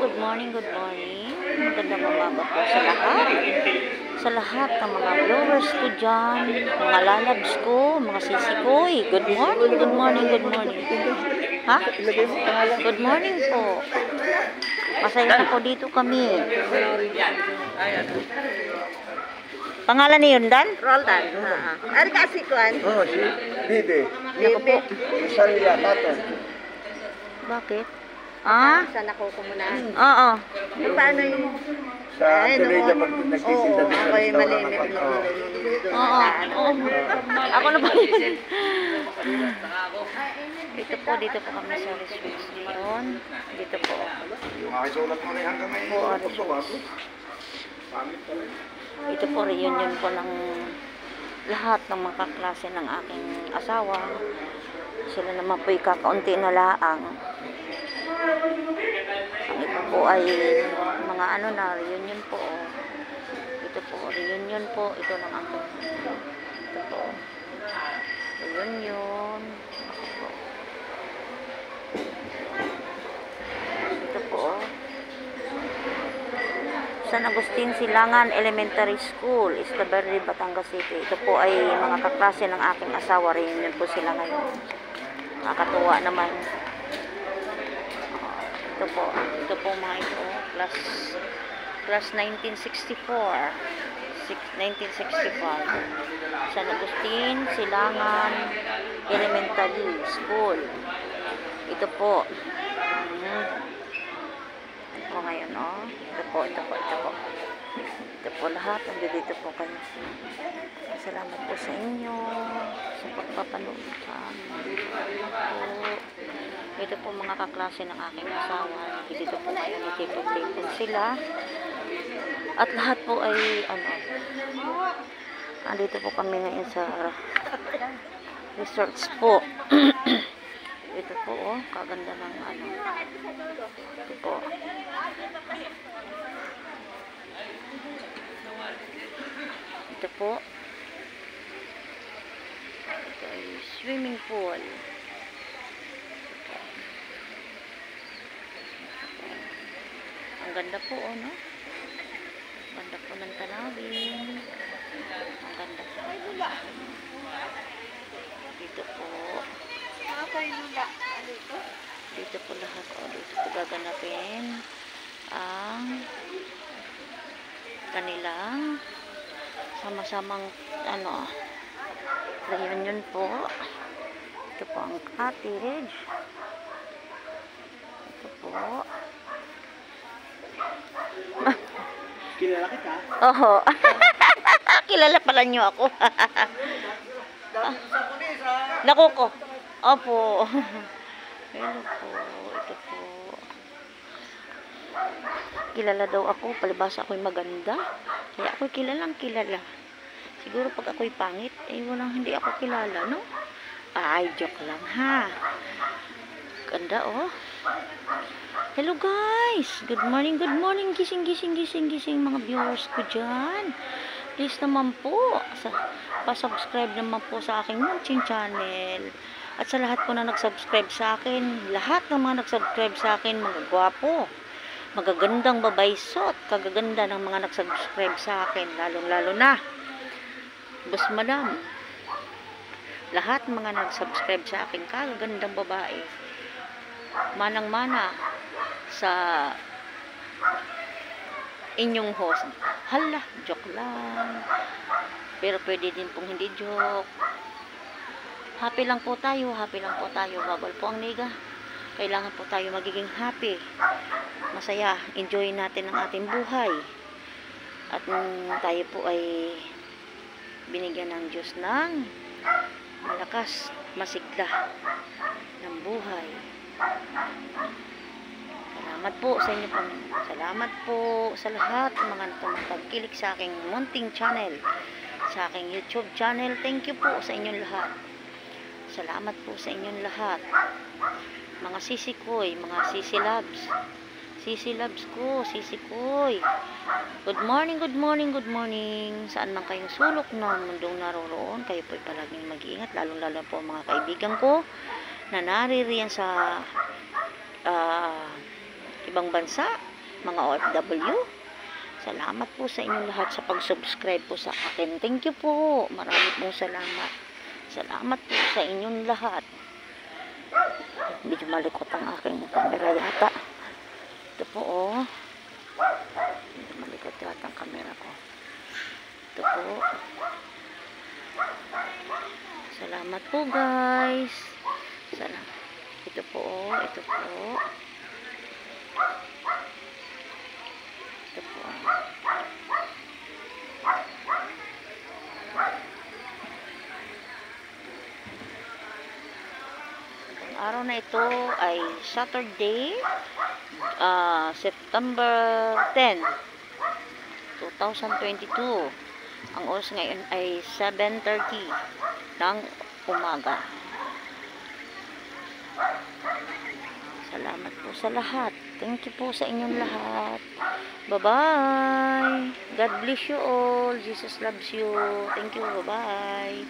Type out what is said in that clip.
good morning, good morning. Magandang umaga po sa lahat. Sa lahat ng mga viewers ko dyan, mga lalabs ko, mga sisi ko. Good morning, good morning, good morning. Ha? Good morning po. Masaya na po dito kami. Pangalan ni yun, Dan? Roldan. Ari kasi kuan. Oh, si Bibi. Ako po. Isalia, Tato. Bakit? Ah? Saan ako muna? Oo. Paano yung... Sa Angelina, pag nagtitinda din sa ako'y restaurant malimit ng na Oo. Oo. Ako na ba yun? Dito po kami sa resort ngayon. Dito po. Yung makisulat mo rin hanggang ngayon. Oo, ano po. Ito po, reunion po ng lahat ng mga kaklase ng aking asawa. Sila naman po'y kakaunti na laang. Ang iba po ay mga ano na, reunion po. Ito po, reunion po. Ito ng aking. Ito po. Reunion. Ako po. Ito po. San Agustin Silangan Elementary School, Isla Verde, Batangas City. Ito po ay mga kaklase ng aking asawa. Reunion po sila ngayon. Nakakatuwa naman. Ito po mga ito. Class 1964. 1965. San Agustin Silangan Elementary School. Ito po. Ito ngayon, oh. Ito po. Ito po lahat. Nandito po kayo. Salamat po sa inyo sa pagpapanood sa amin. Ito po mga kaklase ng aking asawa. Dito po kayo nakipag-tapon sila. At lahat po ay andito po kami ngayon sa resorts po. Ito po, oh, kaganda ng ito po. Ito po. Ito ay swimming pool. Ang ganda po, oh, no? Ang ganda po ng tanawin. Ang ganda po. Dito po. Dito po lahat, oh. Dito po gaganapin ang kanilang sama-samang reunion po. Ito po ang cottage. Ito po. Kilala kita? Oho. Kilala pala niyo ako. Naku ko. Opo. Hello po. Ito po. Kilala daw ako. Palibasa ako'y maganda. Kaya ako'y kilalang kilala. Siguro pag ako'y pangit, walang hindi ako kilala, no? Ay, joke lang, ha? Ganda, oh. Hello, guys. Good morning, good morning. Gising mga viewers ko dyan. Please naman po, pa-subscribe naman po sa aking munching channel. At sa lahat po na nag-subscribe sa akin, lahat ng mga nag-subscribe sa akin, mga gwapo, magagandang babaysot, kagaganda ng mga nag-subscribe sa akin, lalong-lalo na Boss Madam. Lahat ng mga nag-subscribe sa akin, kagagandang babae, manang-mana sa inyong host. Hala, joke lang. Pero pwede din pong hindi joke. Happy lang po tayo. Bawal po ang nega. Kailangan po tayo magiging happy. Masaya. Enjoy natin ang ating buhay. At tayo po ay binigyan ng Diyos ng malakas, masigla ng buhay. Salamat po sa inyo po. Salamat po sa lahat ng mga tumutangkilik sa aking munting channel, sa aking YouTube channel. Thank you po sa inyong lahat. Salamat po sa inyong lahat. Mga sisi koy, mga sisi loves. Sisi loves ko, sisi koy. Good morning. Saan man kayong sulok ng mundong naroroon, kayo po'y palaging mag-iingat, lalong-lalo po mga kaibigan ko na naririyan sa ibang bansa. mga OFW. Salamat po sa inyong lahat sa pag-subscribe po sa akin. Thank you po. Marami pong salamat. Salamat po sa inyong lahat. Medyo malikot ang aking camera yata. Ito po, oh. Medyo malikot yata ang camera ko. Ito po. Salamat po, guys. Salamat. Ito po, oh. Ito po. Ito po. Ang araw na ito ay Saturday, September 10, 2022. Ang oras ngayon ay 7:30 ng umaga. Salamat po sa lahat. Thank you po sa inyong lahat. Bye-bye. God bless you all. Jesus loves you. Thank you. Bye-bye.